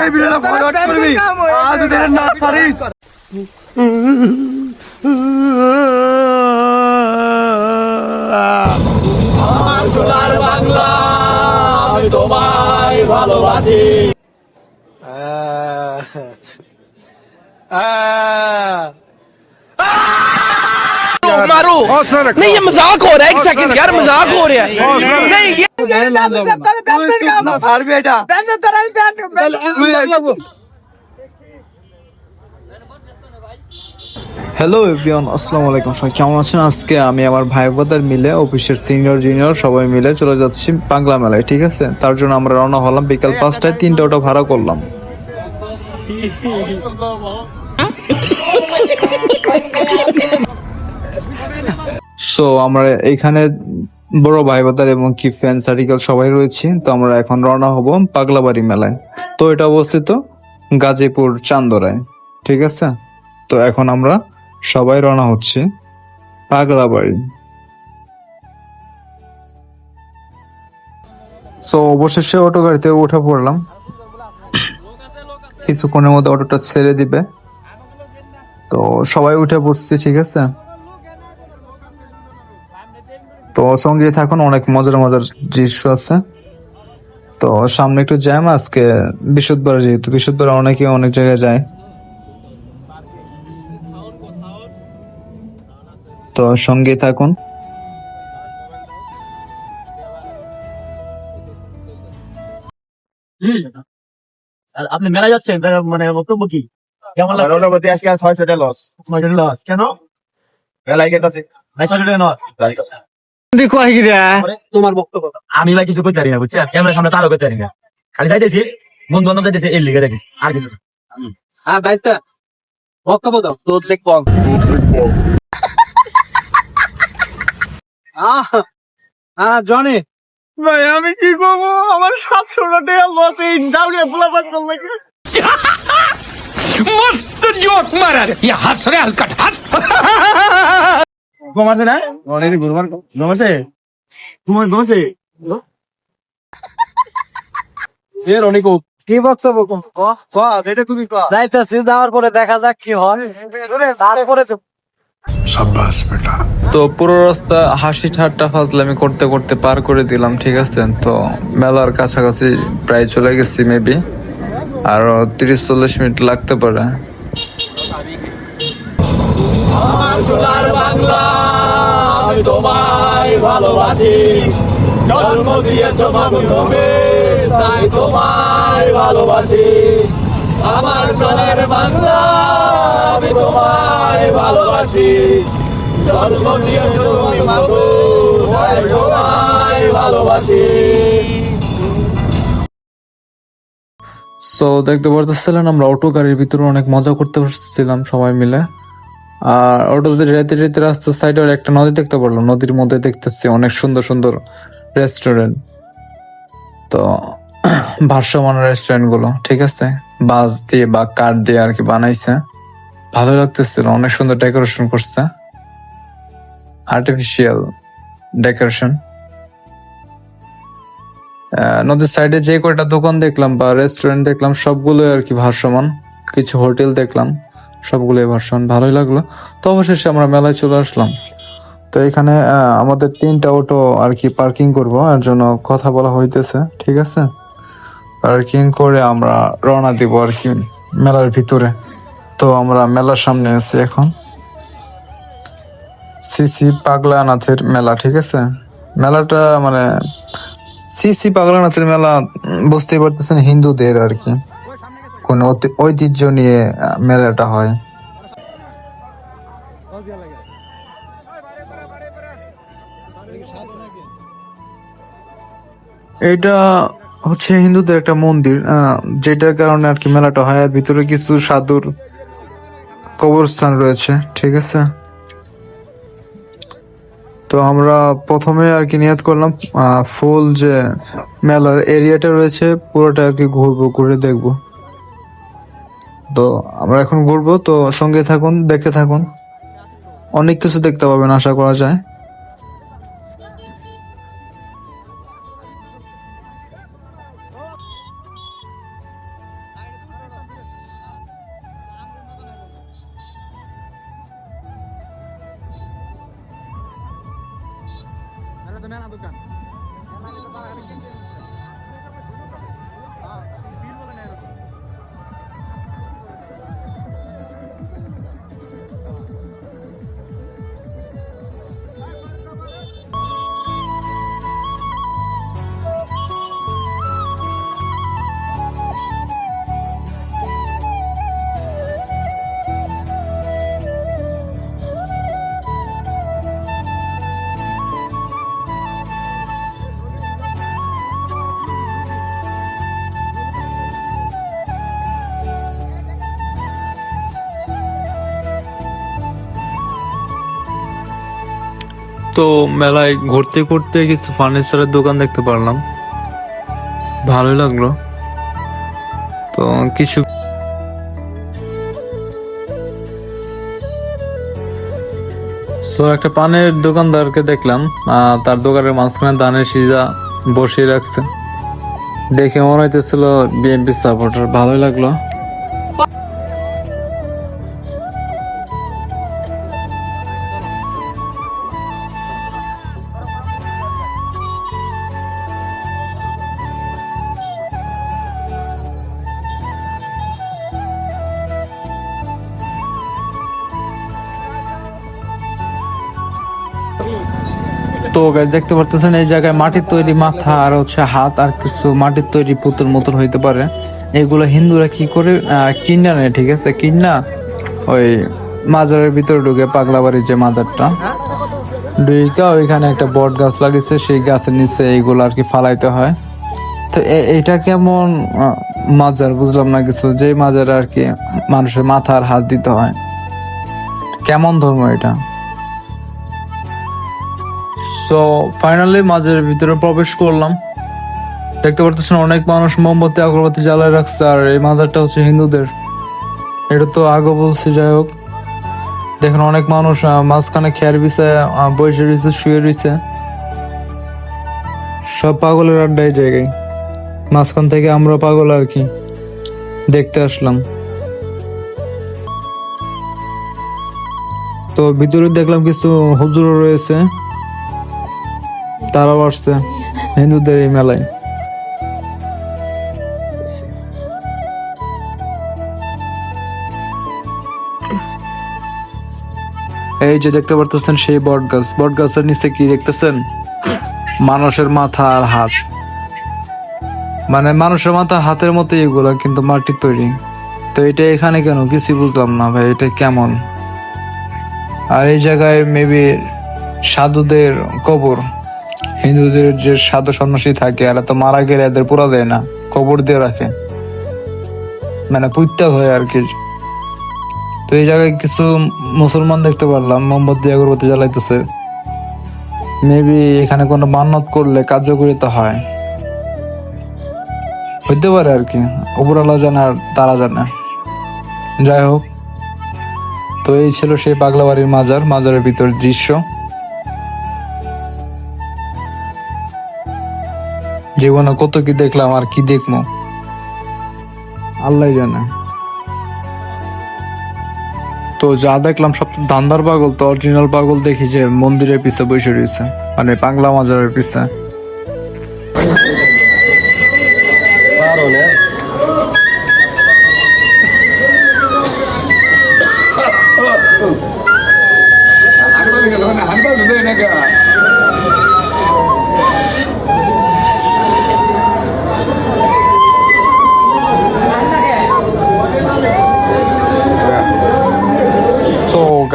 এই ভিডিওটা ফরওয়ার্ড করবি আজ তোদের না সারিস আমার সোনার বাংলা আমি তোমায় ভালোবাসি मारो नहीं ये मजाक हो रहा है एक सेकंड यार मजाक हो रहा है नहीं ये ছাড়বি এটা হ্যালো এভরিওয়ান, আসসালামু আলাইকুম। সবাই কেমন আছেন? আজকে আমি আমার ভাই বোনদের মিলে অফিসের সিনিয়র জুনিয়র সবাই মিলে চলে যাচ্ছি বাংলা মেলায়, ঠিক আছে? তার জন্য আমরা রওনা হলাম বিকাল 5টায়, 3টা অটো ভাড়া করলাম। সো আমরা এখানে বড় ভাই বোনদের এবং কি ফ্রেন্ড সার্কেল সবাই রয়েছি। তো আমরা এখন রওনা হব পাগলাবাড়ি মেলায়। তো এটা অবস্থিত গাজীপুর চান্দরায়, ঠিক আছে? তো এখন আমরা সবাই রওনা হচ্ছে পাগলাবাড়ি। তো অবশেষে অটো গাড়িতে উঠে পড়লাম। কিছুক্ষণের মধ্যে অটোটা ছেড়ে দিবে, তো সবাই উঠে পড়ছি, ঠিক আছে? তো সঙ্গে থাকুন, অনেক মজার মজার দৃশ্য আছে। তো সামনে একটু জ্যাম আজকে, বৃহস্পতিবার, যেহেতু বৃহস্পতিবার অনেকে অনেক জায়গায় যায়। তো সঙ্গে থাকুন। আর আপনি মেলা যাচ্ছেন তার মানে বক্তব্য কি কেমন লাগছে? আজকে 600 লস 600 লস কেন মেলায় গেছে 600 লস দেখো আইগিরা তোমার বক্তব্য আমি ভাই কিছু কইতে পারি না বুঝছেন ক্যামেরার সামনে তারও কইতে পারি না খালি যাইতেছি বন্ধু বান্ধব যাইতেছে এর লিগে দেখিস আর কিছু হ্যাঁ ভাইস্তা বক্তব্য দাও তো দেখব জনি ভাই আমি কি করবো? আমার 700 টাকা লস এই যাওয়া পোলাপান করলে मस्त जोक मारा रे ये हंस रे हलकट हंस ঘুমাছে না অনেক ঘুমাছে ঘুমাছে এর অনেক কি বক্তব্য এটা তুমি যাইতেছি, যাওয়ার পরে দেখা যাক কি হয়, তারপরে তো পুরো রাস্তা হাসি ঠাট্টা ফাজলামি করতে করতে পার করে দিলাম, ঠিক আছে? তো মেলার কাছাকাছি প্রায় চলে গেছি, মেবি আরো 30-40 মিনিট লাগতে পারে। আমার সোনার বাংলা আমি তোমায় ভালোবাসি জন্ম দিয়েছো মানবে তাই তোমায় ভালোবাসি আমার সোনার বাংলা আমি তোমায় ভালোবাসি জন্ম দিয়েছো মাগো তাই তোমায় ভালোবাসি। সো দেখতে পারতেছিলেন আমরা অটো গাড়ির ভিতরে অনেক মজা করতে পারছিলাম সবাই মিলে। আর অটোতে যেতে যেতে রাস্তার সাইডে একটা নদী দেখতে পারলাম, নদীর মধ্যে দেখতেছি অনেক সুন্দর সুন্দর রেস্টুরেন্ট। তো ভাসমান রেস্টুরেন্ট গুলো, ঠিক আছে? বাঁশ দিয়ে বা কাঠ দিয়ে আর কি বানাইছে, ভালো লাগতেছিল, অনেক সুন্দর ডেকোরেশন করছে, আর্টিফিশিয়াল ডেকোরেশন। নদীর সাইডে যে কয়টা দোকান দেখলাম বা রেস্টুরেন্ট দেখলাম সবগুলোই আর কি ভাসমান, কিছু হোটেল দেখলাম সবগুলোই ভাসমান, ভালোই লাগলো। তো অবশেষে আমরা মেলায় চলে আসলাম। তো এখানে আমাদের 3টা অটো আর কি পার্কিং করব, এর জন্য কথা বলা হইতেছে, ঠিক আছে? পার্কিং করে আমরা রওনা দিব আর কি মেলার ভিতরে। তো আমরা মেলার সামনে আছি এখন, সিসি পাগলানাথের মেলা, ঠিক আছে? মেলাটা মানে সিসি পাগলানাথের মেলা, বুঝতেই পারতেছেন, হিন্দুদের আর কি কোন ঐতিহ্য নিয়ে মেলাটা হয়। এটা হচ্ছে হিন্দুদের একটা মন্দির, যেটার কারণে আর কি মেলাটা হয়। আর ভিতরে কিছু সাধুর কবরস্থান রয়েছে, ঠিক আছে? তো আমরা প্রথমে আর কি নিয়ত করলাম ফুল যে মেলার এরিয়াটা রয়েছে পুরোটা আর কি ঘুরবো, ঘুরে দেখবো। তো আমরা এখন ঘুরবো, তো সঙ্গে থাকুন, দেখতে থাকুন, অনেক কিছু দেখতে পাবেন আশা করা যায়। মেলা দোকান তো মেলায় ঘুরতে ঘুরতে কিছু ফার্নিচারের দোকান দেখতে পারলাম, ভালোই লাগলো। তো কিছু একটা পানের দোকানদারকে দেখলাম, তার দোকানের মাঝখানে ধানের সিজা বসিয়ে রাখছে, দেখে মনে হইতেছিল বিএনপি সাপোর্টার, ভালোই লাগলো। তো গাইস দেখতে পারতেছেন এই জায়গায় মাটির তৈরি মাথা আর হচ্ছে হাত আর কিছু মাটির তৈরি পুতুল মতন হইতে পারে, এগুলো হিন্দুরা কি করে কিনা নেয়, ঠিক আছে, কিনা ওই মাজারের ভিতরে ঢুকে, পাগলা বাড়ির যে মাজারটা ঢুকা ওইখানে একটা বট গাছ লাগিয়েছে, সেই গাছের নিচে এইগুলো আর কি ফালাইতে হয়। তো এটা কেমন মাজার বুঝলাম না কিছু, যে মাজারে আর কি মানুষের মাথা আর হাত দিতে হয়, কেমন ধর্ম এটা? সো ফাইনালি মাজারের ভিতরে প্রবেশ করলাম, দেখতে পারতেছেন অনেক মানুষ মোমবাতি আগরবাতি জ্বালায় রাখছে, আর এই মাজারটা হচ্ছে হিন্দুদের, এটা তো আগে বলছি। যাই হোক, দেখেন অনেক মানুষ মাঝখানে খেয়ার বিছায় বসে রয়েছে, শুয়ে রয়েছে, সব পাগলের আড্ডা এই জায়গায়, মাঝখান থেকে আমরা পাগল আর কি দেখতে আসলাম। তো ভিতরে দেখলাম কিছু হুজুরও রয়েছে, তারাও আসছে হিন্দুদের এই মেলায়। এই যে দেখতে পারতেছেন সেই বট গাছ, বট গাছের নিচে কি দেখতেছেন? মানুষের মাথা আর হাত, মানে মানুষের মাথা হাতের মতো এগুলো, কিন্তু মাটির তৈরি। তো এটা এখানে কেন কিছু বুঝলাম না ভাই, এটা কেমন? আর এই জায়গায় মেবি সাধুদের কবর, হিন্দুদের যে সাধু সন্ন্যাসী থাকে এরা তো মারা গেলে এদের পুরা দেয় না, কবর দিয়ে রাখে, মানে পুইত্যা হয় আর কি। তো এই জায়গায় কিছু মুসলমান দেখতে পারলাম মোমবাতি আগরবাতি জ্বালাইতেছে, মেবি এখানে কোনো মান্নত করলে কার্যকরিতা হয়, হইতে পারে আর কি, উপরওয়ালা জানে আর তারা জানে। যাই হোক, তো এই ছিল সেই পাগলা বাড়ির মাজার, মাজারের ভিতর দৃশ্য। জীবনে কত কি দেখলাম আর কি দেখবো আল্লাহ জানে। তো যা দেখলাম সব ধান্দার পাগল, তো অরিজিনাল পাগল দেখি যে মন্দিরের পিছে বসে রয়েছে, মানে পাগলা মাজারের পিছে।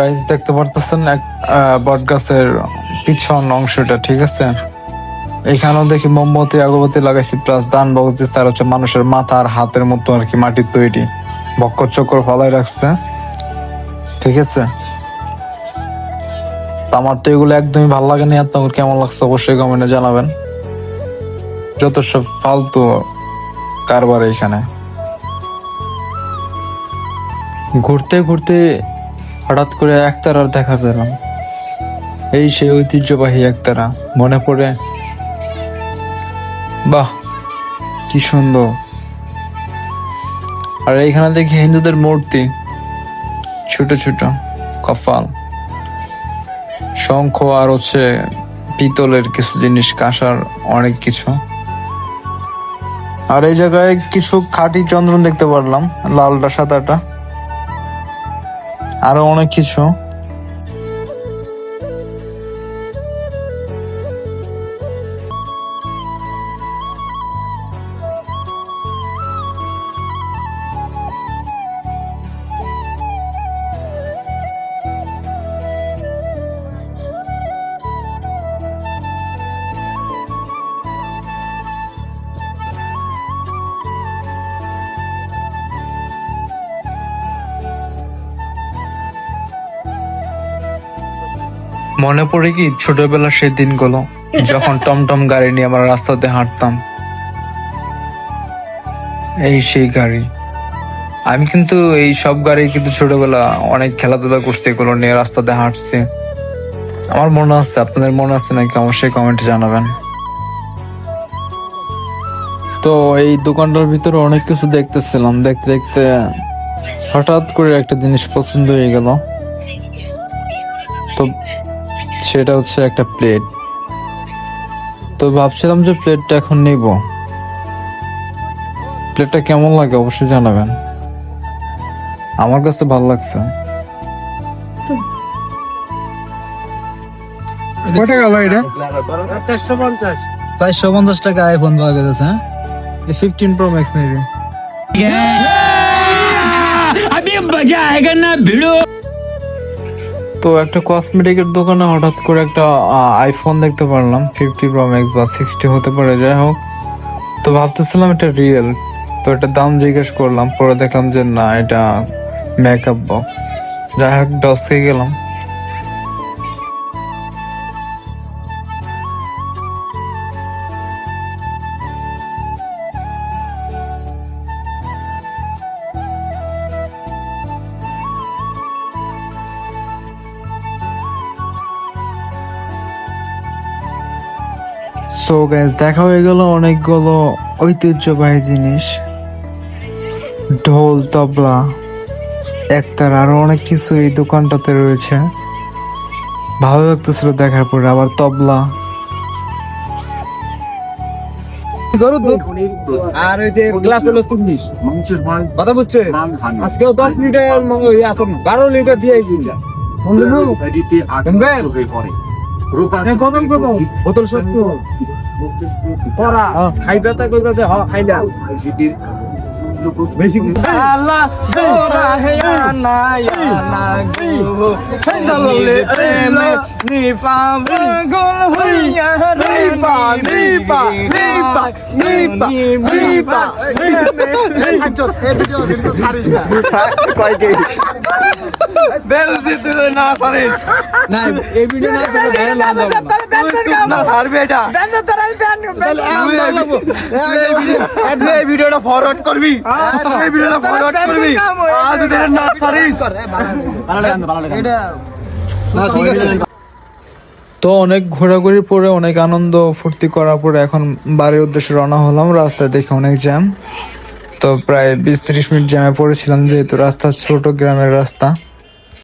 গাইস দেখতে পারতেছেন বট গাছের পিছন অংশটা, ঠিক আছে, এখানেও দেখি মোমবাতি আগরবাতি লাগাইছি, প্লাস দান বক্স দিচ্ছে, আর হচ্ছে মানুষের মাথা আর হাতের মতো আর কি মাটির তৈরি বক্কর চক্কর ফলাই রাখছে, ঠিক আছে। আমার তো এগুলো একদমই ভালো লাগেনি, আপনার কেমন লাগছে অবশ্যই কমেন্টে জানাবেন। যত সব ফালতু কারবার এখানে। ঘুরতে ঘুরতে হঠাৎ করে একতারার দেখা পেলাম, এই সেই ঐতিহ্যবাহী একতারা, মনে পড়ে, বাহ কি সুন্দর। আর এইখানে দেখি হিন্দুদের মূর্তি, ছোট ছোট কপাল, শঙ্খ আর হচ্ছে পিতলের কিছু জিনিস, কাঁসার অনেক কিছু। আর এই জায়গায় কিছু খাঁটি চন্দন দেখতে পারলাম, লালটা সাদাটা, আরো অনেক কিছু। মনে পড়ে কি ছোটবেলার সেই দিনগুলো, যখন টমটম গাড়ি নিয়ে আমরা রাস্তাতে হাঁটতাম। এই সেই গাড়ি, আমি কিন্তু এই সব গাড়ি কিন্তু ছোটবেলা অনেক খেলাধুলা করছি, এগুলো নিয়ে রাস্তাতে হাঁটছি। আমার মনে আছে, আপনাদের মনে আছে নাকি অবশ্যই কমেন্টে জানাবেন। তো এই দোকানটার ভিতরে অনেক কিছু দেখতেছিলাম, দেখতে দেখতে হঠাৎ করে একটা জিনিস পছন্দ হয়ে গেল। তো সেটা হচ্ছে একটা প্লেট। তো ভাবছিলাম যে প্লেটটা এখন নিব। প্লেটটা কেমন লাগে অবশ্যই জানাবেন, আমার কাছে ভালো লাগছে। কয় টাকা ভাই এটা? 450 টাকা আইফোন পাওয়া গেছে। হ্যাঁ, 15 প্রো ম্যাক্স নেবে। अभी मजा आएगा ना भिड़ो। তো একটা কসমেটিকের দোকানে হঠাৎ করে একটা আইফোন দেখতে পারলাম, 50 প্রো ম্যাক্স বা 60 হতে পারে, যাই হোক। তো ভাবতেছিলাম এটা রিয়েল, তো এটা দাম জিজ্ঞেস করলাম, পরে দেখলাম যে না, এটা মেকআপ বক্স। যাই হোক, ডসকে গেলাম। সো গাইস, দেখা হয়ে গেল অনেকগুলো ঐতিহ্যবাহী জিনিস, ঢোল, তবলা, একতার, আরো অনেক কিছু এই দোকানটাতে রয়েছে। ভালো লাগতেছিল দেখার পরে। আবার তবলা, আর ওই যে গ্লাস হলো 19 কথা বুঝছে, আজকেও 10 লিটার 12 লিটার দিয়ে বোতল সত্য পরা খাই ব্যথা করতেছে। হ খাইলা বেশি আল্লাহ দোরা হে না না গো হে দললে প্রেমে নি পাবে গোল হইয়া রে পা নি পা নি পা নি পা নি পা আচ্ছা এই ভিডিও কিন্তু ছাড়িস না কই কে বেল জিতে না ছাড়িস না, এই ভিডিও না তো বেল না না ছাড়বে এটা বেল তো আমি ব্যান এই ভিডিওটা ফরওয়ার্ড করবি, এই ভিডিওটা ফরওয়ার্ড করবি, আজ তোদের না ছাড়িস ভালো লাগে এটা না, ঠিক আছে। তো অনেক ঘোরাঘুরির পরে, অনেক আনন্দ ফুর্তি করার পরে এখন বাড়ির উদ্দেশ্যে রওনা হলাম। রাস্তায় দেখে অনেক জ্যাম, তো প্রায় 20-30 মিনিট জ্যামে পড়েছিলাম, যেহেতু রাস্তা ছোট, গ্রামের রাস্তা।